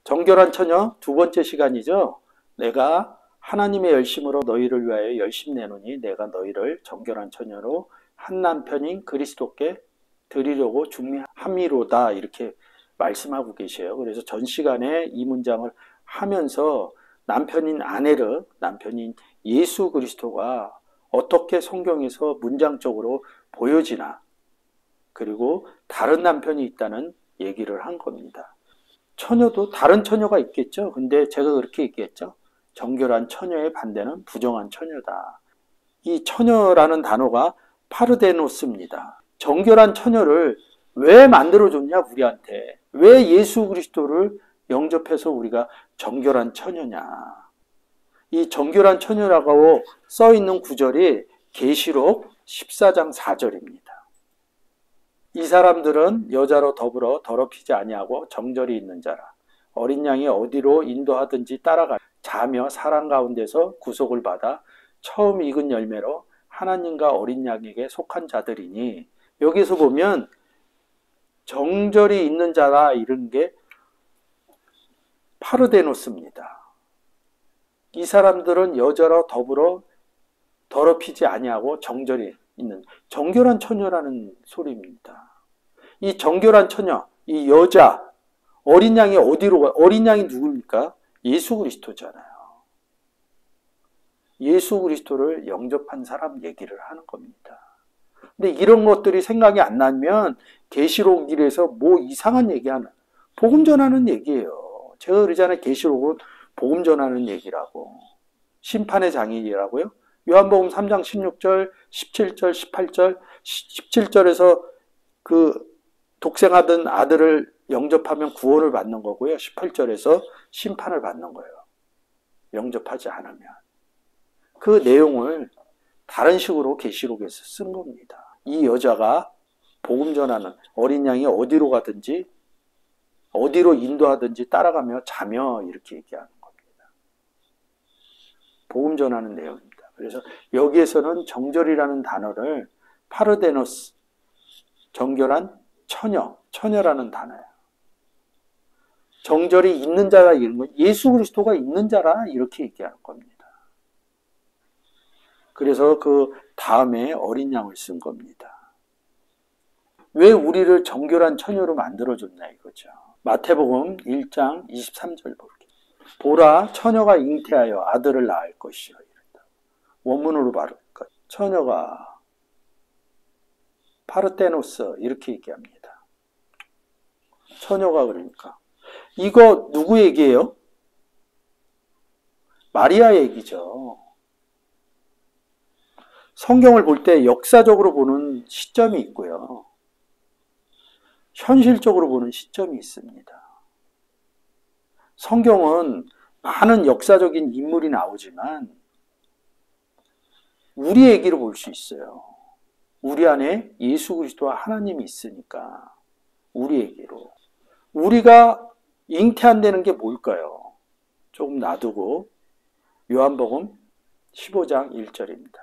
정결한 처녀 두 번째 시간이죠. 내가 하나님의 열심으로 너희를 위하여 열심 내노니 내가 너희를 정결한 처녀로 한 남편인 그리스도께 드리려고 준비함이로다 이렇게 말씀하고 계셔요. 그래서 전 시간에 이 문장을 하면서 남편인 아내를 남편인 예수 그리스도가 어떻게 성경에서 문장적으로 보여지나 그리고 다른 남편이 있다는 얘기를 한 겁니다. 처녀도 다른 처녀가 있겠죠. 근데 제가 그렇게 얘기했죠. 정결한 처녀의 반대는 부정한 처녀다. 이 처녀라는 단어가 파르데노스입니다. 정결한 처녀를 왜 만들어줬냐 우리한테. 왜 예수 그리스도를 영접해서 우리가 정결한 처녀냐. 이 정결한 처녀라고 써있는 구절이 계시록 14장 4절입니다. 이 사람들은 여자로 더불어 더럽히지 아니하고 정절이 있는 자라. 어린 양이 어디로 인도하든지 따라가 자며 사랑 가운데서 구속을 받아 처음 익은 열매로 하나님과 어린 양에게 속한 자들이니 여기서 보면 정절이 있는 자라 이런 게 파르데노스입니다. 이 사람들은 여자로 더불어 더럽히지 아니하고 정절이 있는 정결한 처녀라는 소리입니다. 이 정결한 처녀, 이 여자, 어린 양이 어디로 가? 어린 양이 누굽니까? 예수 그리스도잖아요. 예수 그리스도를 영접한 사람 얘기를 하는 겁니다. 근데 이런 것들이 생각이 안 나면 계시록 1에서 뭐 이상한 얘기하는 복음 전하는 얘기예요. 제가 그러잖아요. 계시록은 복음 전하는 얘기라고. 심판의 장이라고요. 요한복음 3장 16절, 17절, 18절, 17절에서 그 독생하던 아들을 영접하면 구원을 받는 거고요. 18절에서 심판을 받는 거예요. 영접하지 않으면. 그 내용을 다른 식으로 계시록에서 쓴 겁니다. 이 여자가 복음 전하는 어린 양이 어디로 가든지 어디로 인도하든지 따라가며 자며 이렇게 얘기하는 겁니다. 복음 전하는 내용입니다. 그래서 여기에서는 정절이라는 단어를 파르데노스, 정결한 처녀, 처녀라는 단어예요. 정절이 있는 자라 이런 건 예수 그리스도가 있는 자라 이렇게 얘기하는 겁니다. 그래서 그 다음에 어린 양을 쓴 겁니다. 왜 우리를 정결한 처녀로 만들어줬나 이거죠. 마태복음 1장 23절 볼게요. 보라 처녀가 잉태하여 아들을 낳을 것이요. 원문으로 바로 처녀가 파르테노스 이렇게 얘기합니다. 처녀가 그러니까 이거 누구 얘기예요? 마리아 얘기죠. 성경을 볼 때 역사적으로 보는 시점이 있고요. 현실적으로 보는 시점이 있습니다. 성경은 많은 역사적인 인물이 나오지만 우리 얘기를 볼 수 있어요. 우리 안에 예수 그리스도와 하나님이 있으니까 우리 얘기로. 우리가 잉태한다는 게 뭘까요? 조금 놔두고 요한복음 15장 1절입니다.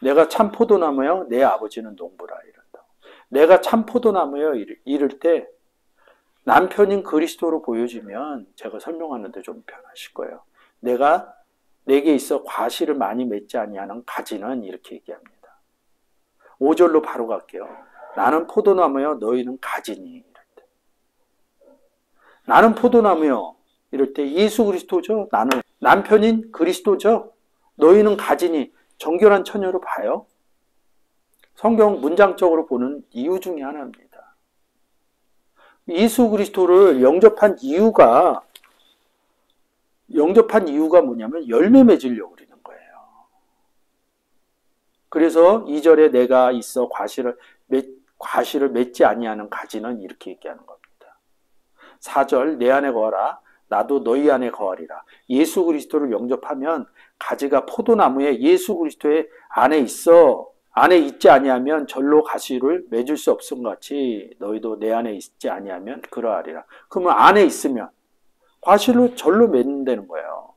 내가 참 포도나무여 내 아버지는 농부라 이런다. 내가 참 포도나무여 이럴 때 남편인 그리스도로 보여지면 제가 설명하는데 좀 편하실 거예요. 내게 있어 과실을 많이 맺지 아니하는 가지는 이렇게 얘기합니다. 5절로 바로 갈게요. 나는 포도나무여 너희는 가지니 이럴 때. 나는 포도나무여 이럴 때 예수 그리스도죠. 나는 남편인 그리스도죠. 너희는 가지니 정결한 처녀로 봐요. 성경 문장적으로 보는 이유 중에 하나입니다. 예수 그리스도를 영접한 이유가 뭐냐면 열매 맺으려고 그러는 거예요. 그래서 2절에 내가 있어 과실을 맺지 아니하는 가지는 이렇게 얘기하는 겁니다. 4절 내 안에 거하라 나도 너희 안에 거하리라. 예수 그리스도를 영접하면 가지가 포도나무에 예수 그리스도의 안에 있지 아니하면 절로 가시를 맺을 수 없음 같이 너희도 내 안에 있지 아니하면 그러하리라. 그러면 안에 있으면 과실로 절로 맺는다는 거예요.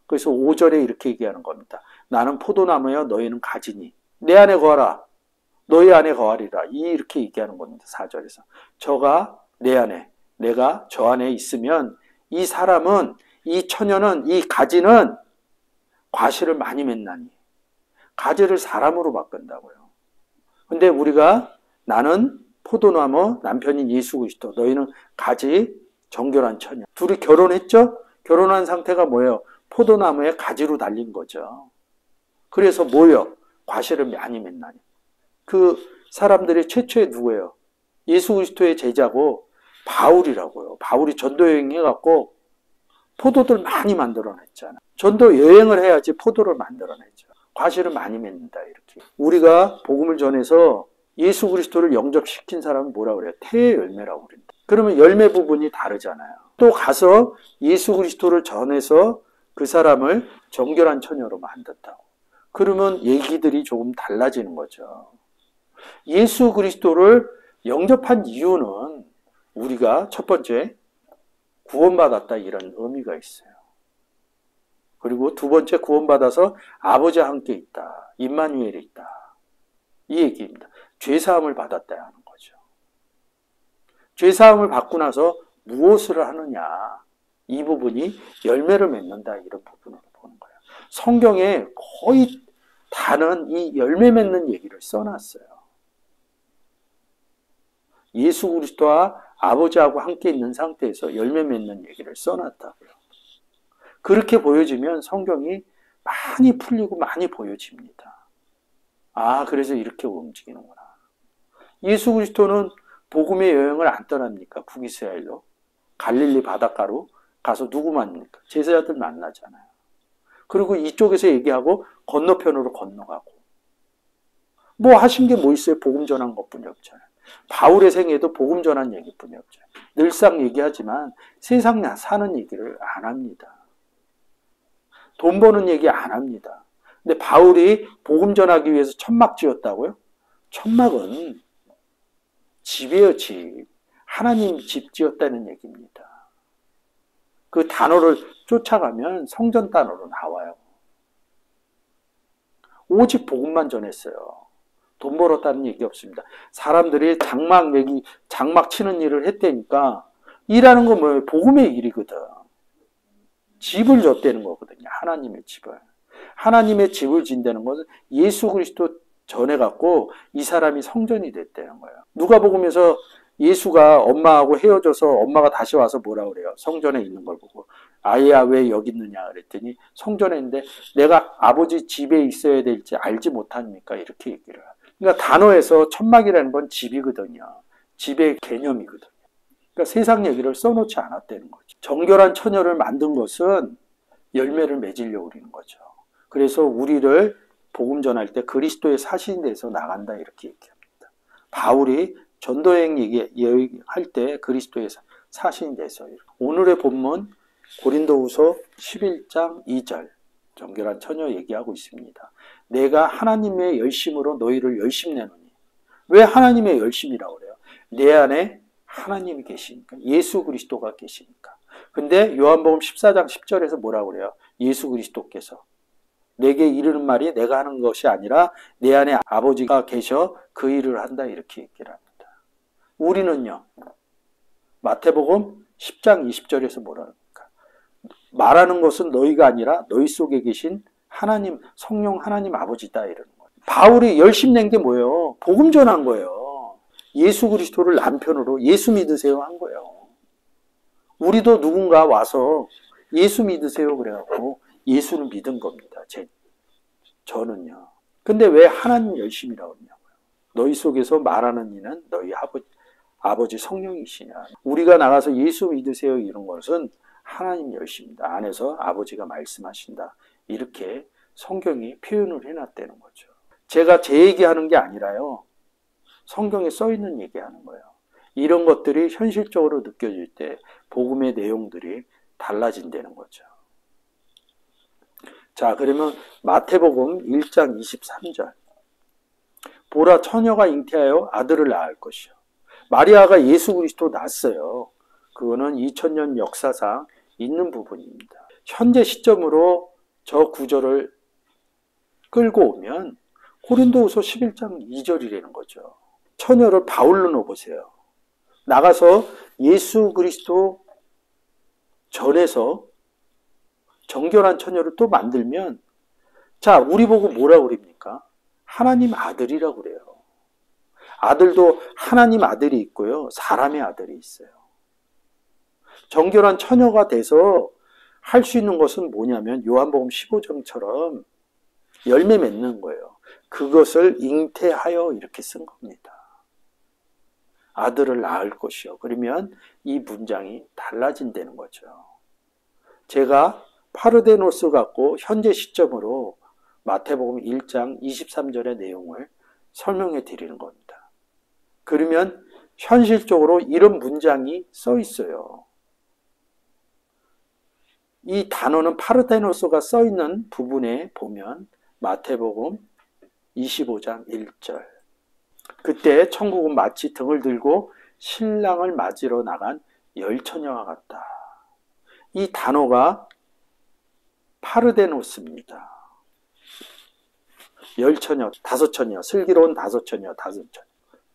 그래서 5절에 이렇게 얘기하는 겁니다. 나는 포도나무여 너희는 가지니 내 안에 거하라 너희 안에 거하리라. 이렇게 얘기하는 겁니다. 4절에서 저가 내 안에 내가 저 안에 있으면 이 사람은, 이 처녀는, 이 가지는 과실을 많이 맺나니 가지를 사람으로 바꾼다고요. 근데 우리가 나는 포도나무, 남편인 예수 그리스도, 너희는 가지, 정결한 처녀. 둘이 결혼했죠? 결혼한 상태가 뭐예요? 포도나무에 가지로 달린 거죠. 그래서 뭐예요? 과실을 많이 맺나니. 그 사람들이 최초에 누구예요? 예수 그리스도의 제자고 바울이라고요. 바울이 전도 여행해갖고 포도들 많이 만들어냈잖아. 전도 여행을 해야지 포도를 만들어내죠. 과실을 많이 맺는다 이렇게. 우리가 복음을 전해서 예수 그리스도를 영접시킨 사람은 뭐라고 그래요? 태의 열매라고 그런다. 그러면 열매 부분이 다르잖아요. 또 가서 예수 그리스도를 전해서 그 사람을 정결한 처녀로 만든다고. 그러면 얘기들이 조금 달라지는 거죠. 예수 그리스도를 영접한 이유는 우리가 첫 번째 구원받았다 이런 의미가 있어요. 그리고 두 번째 구원받아서 아버지와 함께 있다. 임마누엘이 있다. 이 얘기입니다. 죄사함을 받았다 하는 거죠. 죄사함을 받고 나서 무엇을 하느냐. 이 부분이 열매를 맺는다 이런 부분으로 보는 거예요. 성경에 거의 다는 이 열매 맺는 얘기를 써놨어요. 예수 그리스도와 아버지하고 함께 있는 상태에서 열매 맺는 얘기를 써놨다고요. 그렇게 보여지면 성경이 많이 풀리고 많이 보여집니다. 아, 그래서 이렇게 움직이는구나. 예수 그리스도는 복음의 여행을 안 떠납니까? 북이스라엘로. 갈릴리 바닷가로 가서 누구 만납니까? 제자들 만나잖아요. 그리고 이쪽에서 얘기하고 건너편으로 건너가고. 뭐 하신 게 뭐 있어요? 복음 전한 것뿐이 없잖아요. 바울의 생애도 복음 전한 얘기뿐이 없죠. 늘상 얘기하지만 세상 사는 얘기를 안 합니다. 돈 버는 얘기 안 합니다. 근데 바울이 복음 전하기 위해서 천막 지었다고요? 천막은 집이에요, 집. 하나님 집 지었다는 얘기입니다. 그 단어를 쫓아가면 성전 단어로 나와요. 오직 복음만 전했어요. 돈 벌었다는 얘기 없습니다. 사람들이 장막 치는 일을 했다니까 일하는 건 뭐예요? 복음의 일이거든. 집을 줬다는 거거든요. 하나님의 집을. 하나님의 집을 진다는 것은 예수 그리스도 전해갖고 이 사람이 성전이 됐다는 거예요. 누가복음에서 예수가 엄마하고 헤어져서 엄마가 다시 와서 뭐라 그래요? 성전에 있는 걸 보고 아이야 왜 여기 있느냐 그랬더니 성전에 있는데 내가 아버지 집에 있어야 될지 알지 못합니까? 이렇게 얘기를 해요. 그러니까 단어에서 천막이라는 건 집이거든요. 집의 개념이거든요. 그러니까 세상 얘기를 써놓지 않았다는 거죠. 정결한 처녀를 만든 것은 열매를 맺으려고 그러는 거죠. 그래서 우리를 복음 전할 때 그리스도의 사신에 대해서 나간다 이렇게 얘기합니다. 바울이 전도여행 얘기할 때 그리스도의 사신에 대해서. 오늘의 본문 고린도후서 11장 2절 정결한 처녀 얘기하고 있습니다. 내가 하나님의 열심으로 너희를 열심 내노니. 왜 하나님의 열심이라고 그래요? 내 안에 하나님이 계시니까. 예수 그리스도가 계시니까. 근데 요한복음 14장 10절에서 뭐라고 그래요? 예수 그리스도께서 내게 이르는 말이 내가 하는 것이 아니라 내 안에 아버지가 계셔 그 일을 한다 이렇게 얘기를 합니다. 우리는요. 마태복음 10장 20절에서 뭐라 합니까? 말하는 것은 너희가 아니라 너희 속에 계신 하나님, 성령 하나님 아버지다 이러는 거예요. 바울이 열심 낸 게 뭐예요? 복음 전한 거예요. 예수 그리스도를 남편으로 예수 믿으세요 한 거예요. 우리도 누군가 와서 예수 믿으세요 그래갖고 예수를 믿은 겁니다. 저는요. 근데 왜 하나님 열심이라고 했냐고요. 너희 속에서 말하는 이는 너희 아버지 성령이시냐. 우리가 나가서 예수 믿으세요 이런 것은 하나님 열심입니다. 안에서 아버지가 말씀하신다. 이렇게 성경이 표현을 해놨다는 거죠. 제가 제 얘기하는 게 아니라요. 성경에 써있는 얘기하는 거예요. 이런 것들이 현실적으로 느껴질 때 복음의 내용들이 달라진다는 거죠. 자, 그러면 마태복음 1장 23절. 보라 처녀가 잉태하여 아들을 낳을 것이요. 마리아가 예수 그리스도 낳았어요. 그거는 2000년 역사상 있는 부분입니다. 현재 시점으로 저 구절을 끌고 오면 고린도후서 11장 2절이라는 거죠. 처녀를 바울로 놓으세요. 나가서 예수 그리스도 전에서 정결한 처녀를 또 만들면, 자, 우리 보고 뭐라 그럽니까? 하나님 아들이라고 그래요. 아들도 하나님 아들이 있고요, 사람의 아들이 있어요. 정결한 처녀가 돼서 할 수 있는 것은 뭐냐면 요한복음 15장처럼 열매 맺는 거예요. 그것을 잉태하여 이렇게 쓴 겁니다. 아들을 낳을 것이요. 그러면 이 문장이 달라진다는 거죠. 제가 파르데노스 갖고 현재 시점으로 마태복음 1장 23절의 내용을 설명해 드리는 겁니다. 그러면 현실적으로 이런 문장이 써 있어요. 이 단어는 파르데노스가 써 있는 부분에 보면 마태복음 25장 1절. 그때 천국은 마치 등을 들고 신랑을 맞으러 나간 열처녀와 같다. 이 단어가 파르데노스입니다. 열처녀, 다섯처녀, 슬기로운 다섯처녀, 다섯처녀.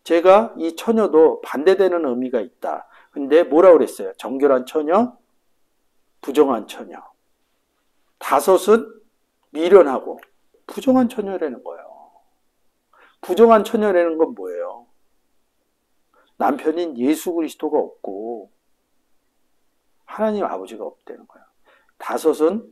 제가 이 처녀도 반대되는 의미가 있다. 근데 뭐라고 그랬어요? 정결한 처녀, 부정한 처녀. 다섯은 미련하고 부정한 처녀라는 거예요. 부정한 처녀라는 건 뭐예요? 남편인 예수 그리스도가 없고 하나님 아버지가 없다는 거예요. 다섯은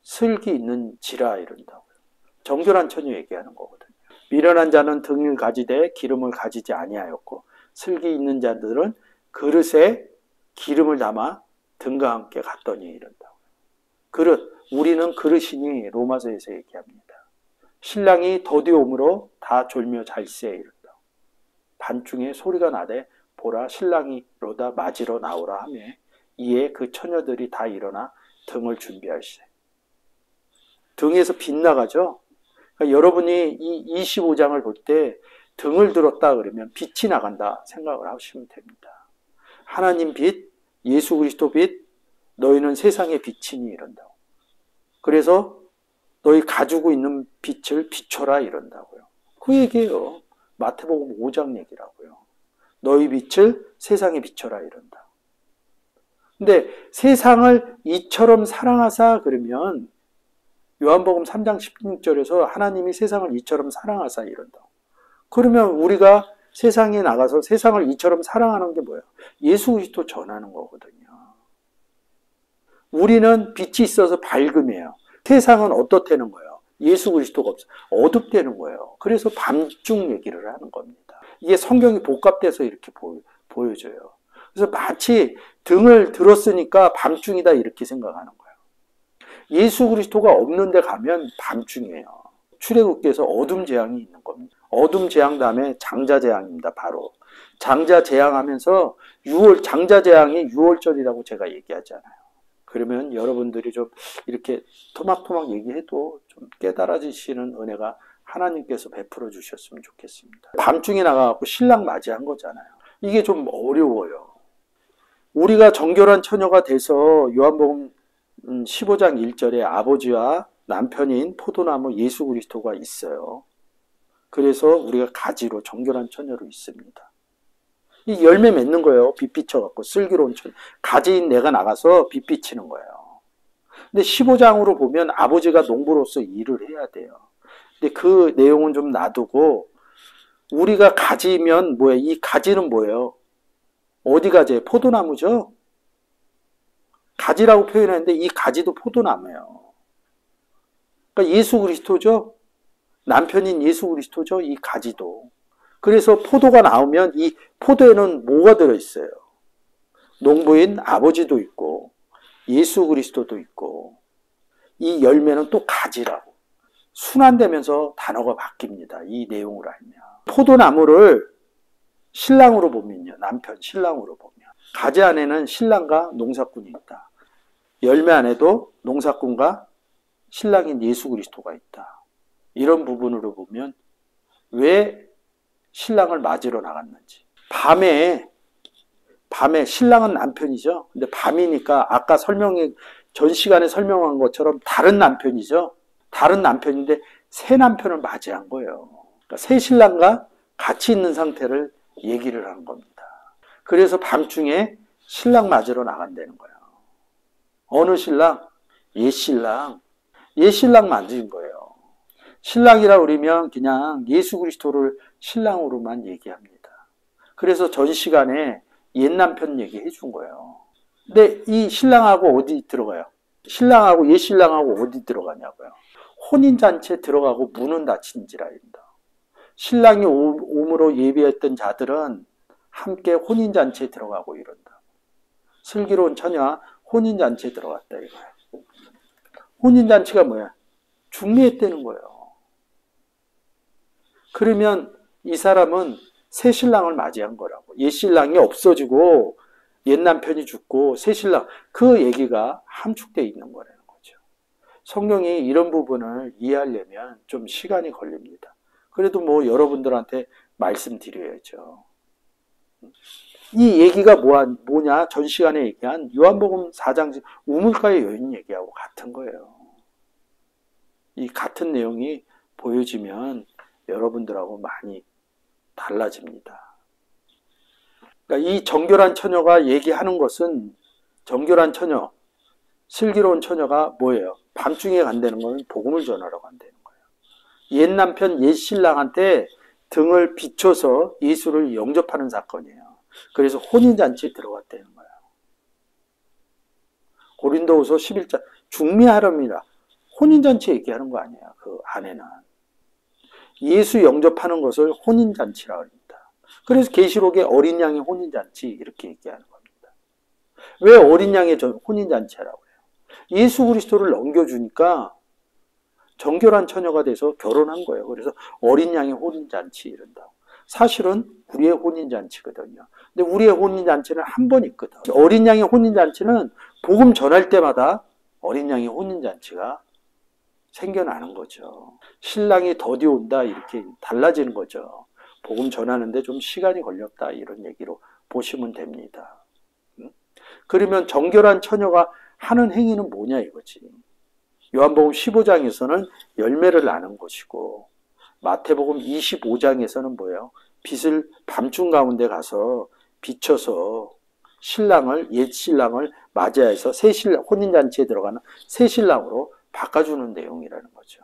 슬기 있는 지라 이런다고요. 정결한 처녀 얘기하는 거거든요. 미련한 자는 등을 가지되 기름을 가지지 아니하였고 슬기 있는 자들은 그릇에 기름을 담아 등과 함께 갔더니 이런다고요. 그릇, 우리는 그릇이니 로마서에서 얘기합니다. 신랑이 더디옴으로 다 졸며 잘세 이른다. 밤중에 소리가 나되 보라 신랑이 로다 맞으러 나오라 하며 이에 그 처녀들이 다 일어나 등을 준비할세. 등에서 빛나가죠. 그러니까 여러분이 이 25장을 볼 때 등을 들었다 그러면 빛이 나간다 생각을 하시면 됩니다. 하나님 빛, 예수 그리스도 빛, 너희는 세상의 빛이니 이런다고. 그래서 너희 가지고 있는 빛을 비춰라 이런다고요. 그 얘기예요. 마태복음 5장 얘기라고요. 너희 빛을 세상에 비춰라 이런다. 근데 세상을 이처럼 사랑하사 그러면 요한복음 3장 16절에서 하나님이 세상을 이처럼 사랑하사 이런다. 그러면 우리가 세상에 나가서 세상을 이처럼 사랑하는 게 뭐예요? 예수 그리스도 전하는 거거든요. 우리는 빛이 있어서 밝음이에요. 세상은 어떻다는 거예요? 예수 그리스도가 없어. 어둡다는 거예요. 그래서 밤중 얘기를 하는 겁니다. 이게 성경이 복합돼서 이렇게 보여져요. 그래서 마치 등을 들었으니까 밤중이다 이렇게 생각하는 거예요. 예수 그리스도가 없는 데 가면 밤중이에요. 출애굽기에서 어둠 재앙이 있는 겁니다. 어둠 재앙 다음에 장자 재앙입니다. 바로 장자 재앙하면서 장자 재앙이 6월절이라고 제가 얘기하잖아요. 그러면 여러분들이 좀 이렇게 토막토막 얘기해도 좀 깨달아지시는 은혜가 하나님께서 베풀어 주셨으면 좋겠습니다. 밤중에 나가갖고 신랑 맞이한 거잖아요. 이게 좀 어려워요. 우리가 정결한 처녀가 돼서 요한복음 15장 1절에 아버지와 남편인 포도나무 예수 그리스도가 있어요. 그래서 우리가 가지로 정결한 처녀로 있습니다. 이 열매 맺는 거예요. 빛 비춰갖고 슬기로운 처녀. 가지인 내가 나가서 빛 비치는 거예요. 근데 15장으로 보면 아버지가 농부로서 일을 해야 돼요. 근데 그 내용은 좀 놔두고 우리가 가지면 뭐예요? 이 가지는 뭐예요? 어디 가지예요? 포도나무죠? 가지라고 표현하는데 이 가지도 포도나무예요. 그러니까 예수 그리스도죠? 남편인 예수 그리스도죠? 이 가지도. 그래서 포도가 나오면 이 포도에는 뭐가 들어있어요? 농부인 아버지도 있고 예수 그리스도도 있고 이 열매는 또 가지라고. 순환되면서 단어가 바뀝니다. 이 내용을 알면. 포도나무를 신랑으로 보면요. 남편, 신랑으로 보면. 가지 안에는 신랑과 농사꾼이 있다. 열매 안에도 농사꾼과 신랑인 예수 그리스도가 있다. 이런 부분으로 보면 왜 신랑을 맞으러 나갔는지. 밤에 신랑은 남편이죠. 근데 밤이니까 아까 전 시간에 설명한 것처럼 다른 남편이죠. 다른 남편인데 새 남편을 맞이한 거예요. 그러니까 새 신랑과 같이 있는 상태를 얘기를 한 겁니다. 그래서 밤중에 신랑 맞으러 나간다는 거예요. 어느 신랑? 옛 신랑. 옛 신랑 맞은 거예요. 신랑이라 그러면 그냥 예수 그리스도를 신랑으로만 얘기합니다. 그래서 전 시간에 옛 남편 얘기해 준 거예요. 근데 이 신랑하고 어디 들어가요? 신랑하고 옛 신랑하고 어디 들어가냐고요. 혼인잔치에 들어가고 문은 닫힌지라 합니다. 신랑이 오므로 예비했던 자들은 함께 혼인잔치에 들어가고 이런다. 슬기로운 처녀와 혼인잔치에 들어갔다 이거예요. 혼인잔치가 뭐야? 중매했다는 거예요. 그러면 이 사람은 새 신랑을 맞이한 거라고. 옛 신랑이 없어지고 옛 남편이 죽고 새 신랑, 그 얘기가 함축되어 있는 거라는 거죠. 성경이 이런 부분을 이해하려면 좀 시간이 걸립니다. 그래도 뭐 여러분들한테 말씀드려야죠. 이 얘기가 뭐냐? 전 시간에 얘기한 요한복음 4장 우물가의 여인 얘기하고 같은 거예요. 이 같은 내용이 보여지면 여러분들하고 많이 달라집니다. 그러니까 이 정결한 처녀가 얘기하는 것은, 정결한 처녀, 슬기로운 처녀가 뭐예요? 밤중에 간다는 건 복음을 전하러 간다는 거예요. 옛 남편, 옛 신랑한테 등을 비춰서 예수를 영접하는 사건이에요. 그래서 혼인잔치에 들어갔다는 거예요. 고린도후서 11장 중매하렴이라 혼인잔치 얘기하는 거 아니에요. 그 안에는 예수 영접하는 것을 혼인잔치라고 합니다. 그래서 계시록에 어린 양의 혼인잔치 이렇게 얘기하는 겁니다. 왜 어린 양의 혼인잔치라고 해요? 예수 그리스도를 넘겨주니까 정결한 처녀가 돼서 결혼한 거예요. 그래서 어린 양의 혼인잔치 이런다고. 사실은 우리의 혼인잔치거든요. 근데 우리의 혼인잔치는 한 번 있거든. 어린 양의 혼인잔치는 복음 전할 때마다 어린 양의 혼인잔치가 생겨나는 거죠. 신랑이 더디 온다 이렇게 달라지는 거죠. 복음 전하는데 좀 시간이 걸렸다 이런 얘기로 보시면 됩니다. 그러면 정결한 처녀가 하는 행위는 뭐냐 이거지. 요한복음 15장에서는 열매를 나는 것이고 마태복음 25장에서는 뭐예요? 빛을 밤중 가운데 가서 비춰서 신랑을, 옛 신랑을 맞이해서 새 신랑, 혼인잔치에 들어가는 새 신랑으로 바꿔주는 내용이라는 거죠.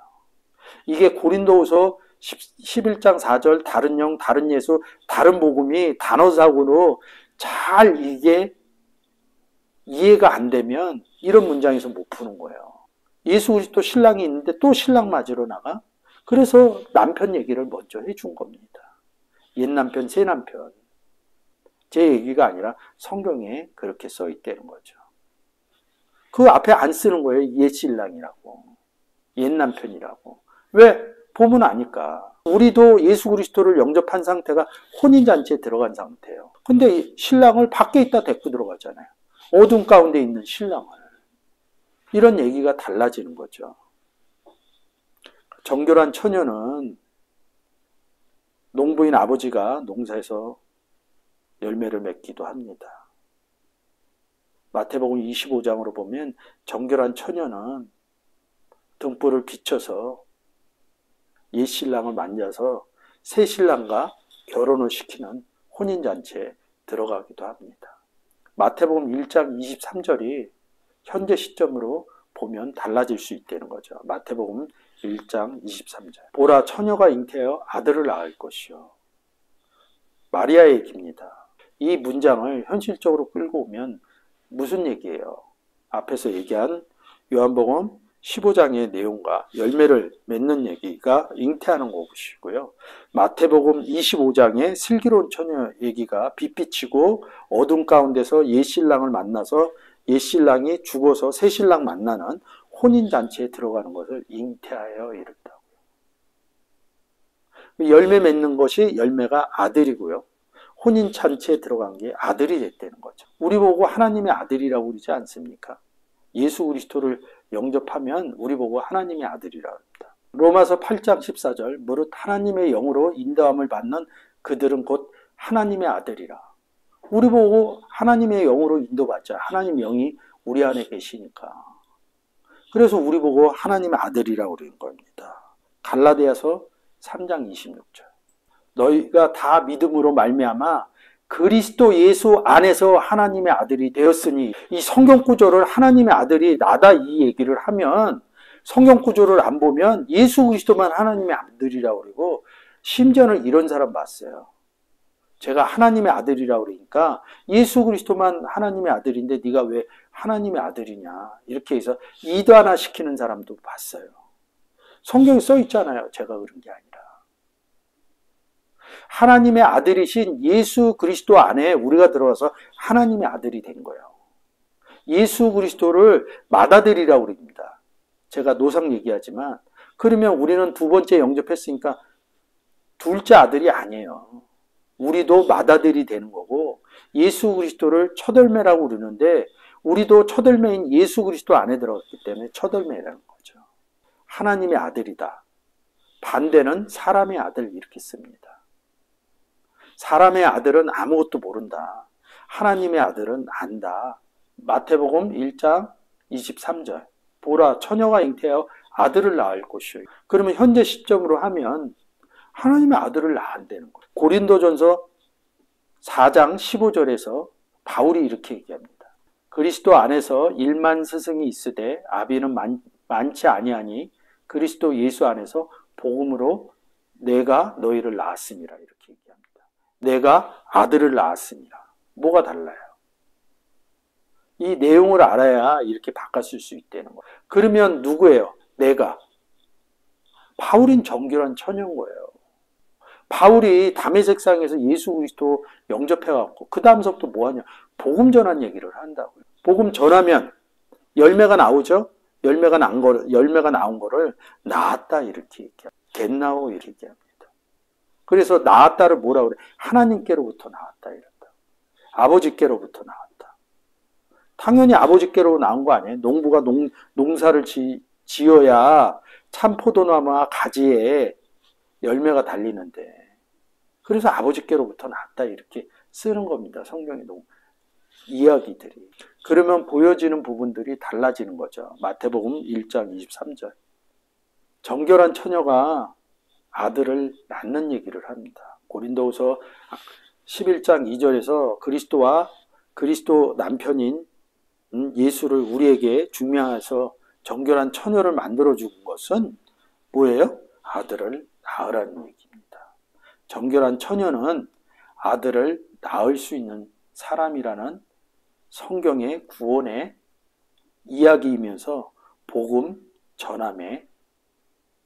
이게 고린도후서 11장 4절 다른 영, 다른 예수, 다른 복음이 단어사고로 잘 이게 이해가 안 되면 이런 문장에서 못 푸는 거예요. 예수 그리스도 신랑이 있는데 또 신랑 맞으러 나가? 그래서 남편 얘기를 먼저 해준 겁니다. 옛 남편, 새 남편. 제 얘기가 아니라 성경에 그렇게 써 있다는 거죠. 그 앞에 안 쓰는 거예요. 옛 신랑이라고. 옛 남편이라고. 왜? 보면 아니까. 우리도 예수 그리스도를 영접한 상태가 혼인잔치에 들어간 상태예요. 근데 신랑을 밖에 있다 데리고 들어가잖아요. 어둠 가운데 있는 신랑을. 이런 얘기가 달라지는 거죠. 정결한 처녀는 농부인 아버지가 농사에서 열매를 맺기도 합니다. 마태복음 25장으로 보면 정결한 처녀는 등불을 비춰서 옛 신랑을 만나서 새 신랑과 결혼을 시키는 혼인잔치에 들어가기도 합니다. 마태복음 1장 23절이 현재 시점으로 보면 달라질 수 있다는 거죠. 마태복음 1장 23절. 보라, 처녀가 잉태하여 아들을 낳을 것이요. 마리아의 얘기입니다. 이 문장을 현실적으로 끌고 오면 무슨 얘기예요? 앞에서 얘기한 요한복음 15장의 내용과 열매를 맺는 얘기가 잉태하는 것이고요. 마태복음 25장의 슬기로운 처녀 얘기가 빛 비치고 어둠 가운데서 옛 신랑을 만나서 옛 신랑이 죽어서 새 신랑 만나는 혼인잔치에 들어가는 것을 잉태하여 이른다고요. 열매 맺는 것이 열매가 아들이고요. 혼인잔치에 들어간 게 아들이 됐다는 거죠. 우리 보고 하나님의 아들이라고 그러지 않습니까? 예수 그리스도를 영접하면 우리 보고 하나님의 아들이라고 합니다. 로마서 8장 14절 무릇 하나님의 영으로 인도함을 받는 그들은 곧 하나님의 아들이라. 우리 보고 하나님의 영으로 인도받자. 하나님 영이 우리 안에 계시니까. 그래서 우리 보고 하나님의 아들이라고 그러는 겁니다. 갈라디아서 3장 26절. 너희가 다 믿음으로 말미암아 그리스도 예수 안에서 하나님의 아들이 되었으니, 이 성경 구조를 하나님의 아들이 나다 이 얘기를 하면, 성경 구조를 안 보면 예수 그리스도만 하나님의 아들이라고 그러고, 심지어는 이런 사람 봤어요. 제가 하나님의 아들이라고 그러니까 예수 그리스도만 하나님의 아들인데 네가 왜 하나님의 아들이냐, 이렇게 해서 이단화 시키는 사람도 봤어요. 성경에 써 있잖아요. 제가 그런 게 아니라. 하나님의 아들이신 예수 그리스도 안에 우리가 들어와서 하나님의 아들이 된 거예요. 예수 그리스도를 맏아들이라고 그럽니다. 제가 노상 얘기하지만, 그러면 우리는 두 번째 영접했으니까 둘째 아들이 아니에요. 우리도 맏아들이 되는 거고, 예수 그리스도를 첫얼매라고 그러는데 우리도 첫얼매인 예수 그리스도 안에 들어갔기 때문에 첫얼매라는 거죠. 하나님의 아들이다. 반대는 사람의 아들, 이렇게 씁니다. 사람의 아들은 아무것도 모른다. 하나님의 아들은 안다. 마태복음 1장 23절. 보라, 처녀가 잉태하여 아들을 낳을 것이요. 그러면 현재 시점으로 하면 하나님의 아들을 낳았다는 거예요. 고린도전서 4장 15절에서 바울이 이렇게 얘기합니다. 그리스도 안에서 1만 스승이 있으되 아비는 많지 아니하니 그리스도 예수 안에서 복음으로 내가 너희를 낳았음이라, 이렇게 얘기합니다. 내가 아들을 낳았음이라. 뭐가 달라요? 이 내용을 알아야 이렇게 바꿨을 수 있다는 거예요. 그러면 누구예요? 내가. 바울인 정결한 처녀인 거예요. 바울이 담의 색상에서 예수 그리스도 영접해갖고 그 다음서부터 뭐하냐? 복음 전한 얘기를 한다고요. 복음 전하면 열매가 나오죠? 열매가 나온 거를 낳았다, 이렇게 얘기합니다. 겟나오, 이렇게 얘기합니다. 그래서 낳았다를 뭐라 그래? 하나님께로부터 낳았다, 이랬다. 아버지께로부터 낳았다. 당연히 아버지께로 나온 거 아니에요? 농부가 농사를 지어야 참 포도나무와 가지에 열매가 달리는데, 그래서 아버지께로부터 낳았다, 이렇게 쓰는 겁니다. 성경의 이야기들이. 그러면 보여지는 부분들이 달라지는 거죠. 마태복음 1장 23절. 정결한 처녀가 아들을 낳는 얘기를 합니다. 고린도후서 11장 2절에서 그리스도와 그리스도 남편인 예수를 우리에게 중명해서 정결한 처녀를 만들어 준 것은 뭐예요? 아들을 낳으라는 얘기입니다. 정결한 처녀는 아들을 낳을 수 있는 사람이라는 성경의 구원의 이야기이면서 복음 전함의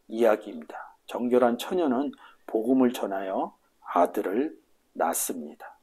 이야기입니다. 정결한 처녀는 복음을 전하여 아들을 낳습니다.